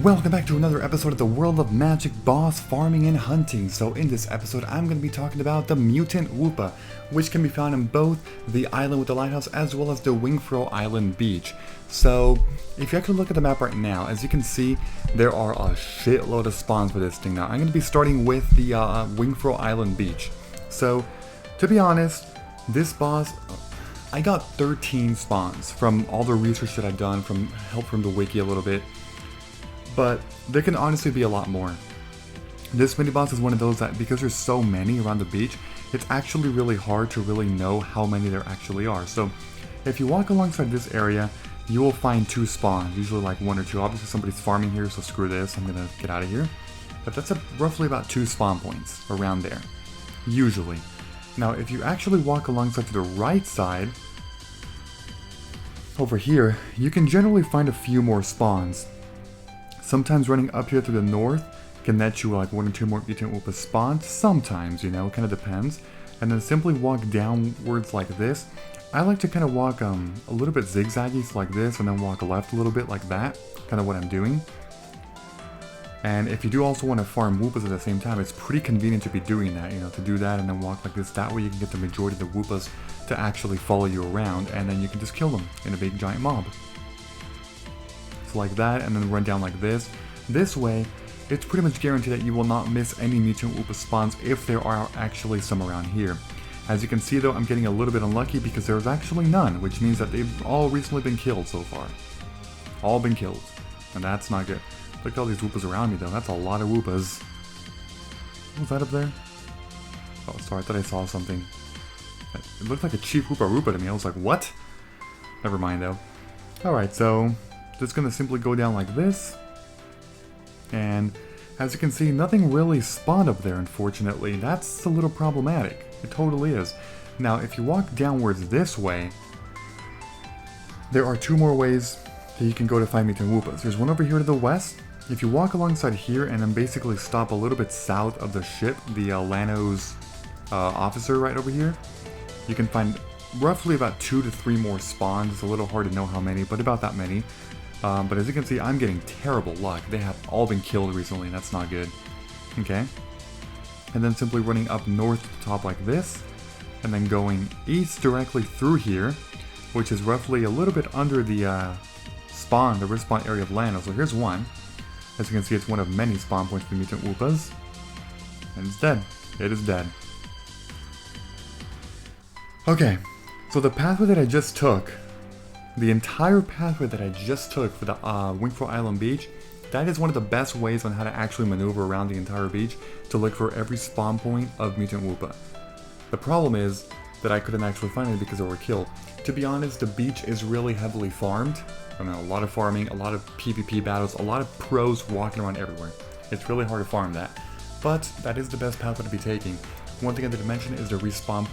Welcome back to another episode of the World of Magic Boss Farming and Hunting. So in this episode I'm going to be talking about the Mutant Woopa, which can be found in both the island with the lighthouse as well as the Wingfro Island beach. So if you actually look at the map right now, as you can see, there are a shitload of spawns for this thing. Now I'm going to be starting with the Wingfro Island beach. So to be honest, this boss, I got 13 spawns from all the research that I've done, from help from the wiki a little bit. But there can honestly be a lot more. This mini boss is one of those that, because there's so many around the beach, it's actually really hard to really know how many there actually are. So if you walk alongside this area, you will find 2 spawns, usually like 1 or 2. Obviously somebody's farming here, so screw this, I'm gonna get out of here. But that's roughly about 2 spawn points around there, usually. Now if you actually walk alongside to the right side, over here, you can generally find a few more spawns. Sometimes running up here to the north can net you like 1 or 2 more Mutant Woopa spawns. Sometimes, you know, it kind of depends. And then simply walk downwards like this. I like to kind of walk a little bit zigzaggy, so like this, and then walk left a little bit like that. Kind of what I'm doing. And if you do also want to farm Woopas at the same time, it's pretty convenient to be doing that, you know, to do that and then walk like this. That way you can get the majority of the Woopas to actually follow you around, and then you can just kill them in a big giant mob. Like that, and then run down like this. This way, it's pretty much guaranteed that you will not miss any Mutant Woopa spawns if there are actually some around here. As you can see though, I'm getting a little bit unlucky because there's actually none, which means that they've all recently been killed so far. All been killed. And that's not good. Look at all these Woopas around me though, that's a lot of Woopas. What was that up there? Oh, sorry, I thought I saw something. It looked like a cheap Woopa to me, I was like, what? Never mind though. Alright, so just gonna simply go down like this, and as you can see, nothing really spawned up there, unfortunately. That's a little problematic. It totally is. Now if you walk downwards this way, there are 2 more ways that you can go to find Mutant Woopas. There's one over here to the west. If you walk alongside here and then basically stop a little bit south of the ship, the Lano's officer right over here, you can find roughly about 2 to 3 more spawns. It's a little hard to know how many, but about that many. But as you can see, I'm getting terrible luck. They have all been killed recently, and that's not good. Okay. And then simply running up north to the top like this, and then going east directly through here, which is roughly a little bit under the the respawn area of Lano. So here's one. As you can see, it's one of many spawn points for Mutant Woopas. And it's dead. It is dead. Okay, so the pathway that I just took, the entire pathway that I just took for the Wingfro Island beach, that is one of the best ways on how to actually maneuver around the entire beach to look for every spawn point of Mutant Woopa. The problem is that I couldn't actually find it because they were killed. To be honest, the beach is really heavily farmed. I mean, a lot of farming, a lot of PvP battles, a lot of pros walking around everywhere. It's really hard to farm that. But that is the best pathway to be taking. One thing I did mention is the respawn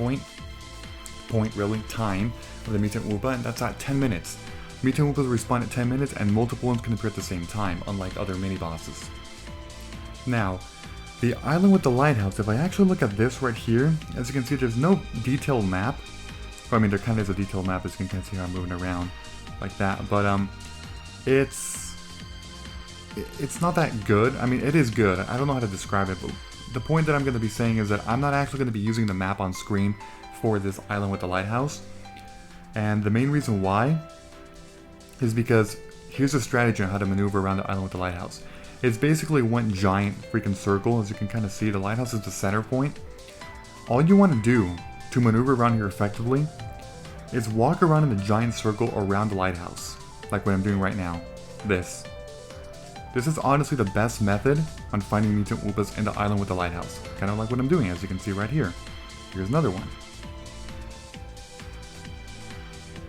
time of the Mutant Woopa, and that's at 10 minutes. Mutant Woopas respawn at 10 minutes, and multiple ones can appear at the same time, unlike other mini-bosses. Now, the island with the lighthouse, if I actually look at this right here, as you can see, there's no detailed map. Well, I mean, there kind of is a detailed map, as you can kind of see how I'm moving around, like that, but it's not that good. I mean, it is good. I don't know how to describe it, but the point that I'm going to be saying is that I'm not actually going to be using the map on screen for this island with the lighthouse. And the main reason why is because here's a strategy on how to maneuver around the island with the lighthouse. It's basically one giant freaking circle. As you can kind of see, the lighthouse is the center point. All you want to do to maneuver around here effectively is walk around in a giant circle around the lighthouse, like what I'm doing right now. This is honestly the best method on finding Mutant Woopas in the island with the lighthouse. Kind of like what I'm doing, as you can see right here. Here's another one.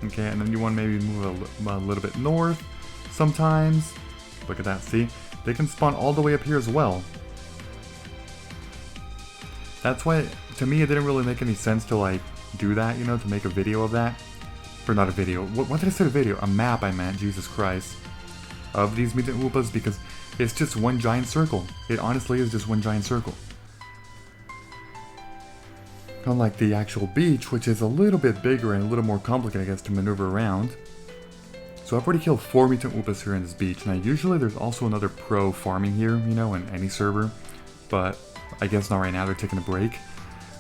Okay, and then you want to maybe move a little bit north sometimes. Look at that, see? They can spawn all the way up here as well. That's why, to me, it didn't really make any sense to like do that, you know, to make a video of that. Or not a video, what did I say a video? A map I meant, Jesus Christ. Of these Mutant Woopas, because it's just one giant circle. It honestly is just one giant circle. Unlike the actual beach, which is a little bit bigger and a little more complicated, I guess, to maneuver around. So I've already killed 4 Mutant Woopas here in this beach. Now usually there's also another pro farming here, you know, in any server. But I guess not right now, they're taking a break.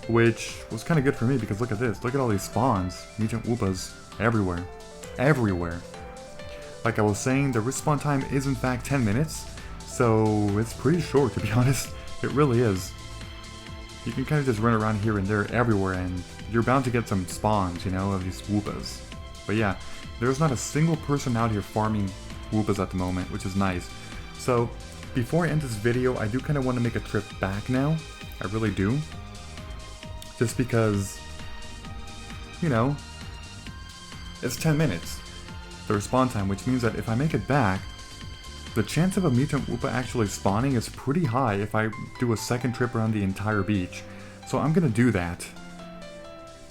Which was kind of good for me because look at this. Look at all these spawns. Mutant Woopas everywhere. Everywhere. Like I was saying, the respawn time is in fact 10 minutes. So it's pretty short, to be honest. It really is. You can kind of just run around here and there everywhere and you're bound to get some spawns, you know, of these Woopas. But yeah, there's not a single person out here farming Woopas at the moment, which is nice. So before I end this video, I do kind of want to make a trip back now. I really do. Just because, you know, it's 10 minutes, the respawn time, which means that if I make it back, the chance of a Mutant Woopa actually spawning is pretty high if I do a second trip around the entire beach. So I'm gonna do that.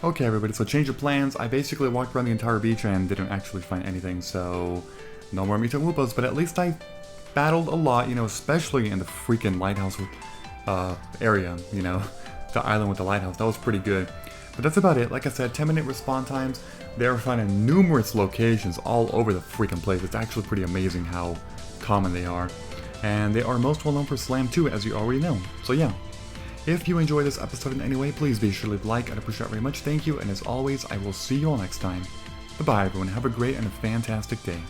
Okay everybody, so change of plans. I basically walked around the entire beach and didn't actually find anything, so no more Mutant Woopas, but at least I battled a lot, you know, especially in the freaking lighthouse area, you know. The island with the lighthouse, that was pretty good. But that's about it. Like I said, 10-minute respawn times. They are found in numerous locations all over the freaking place. It's actually pretty amazing how common they are. And they are most well known for Slam 2, as you already know. So yeah, if you enjoyed this episode in any way, please be sure to leave a like. I'd appreciate it very much. Thank you, and as always, I will see you all next time. Bye-bye everyone, have a great and a fantastic day.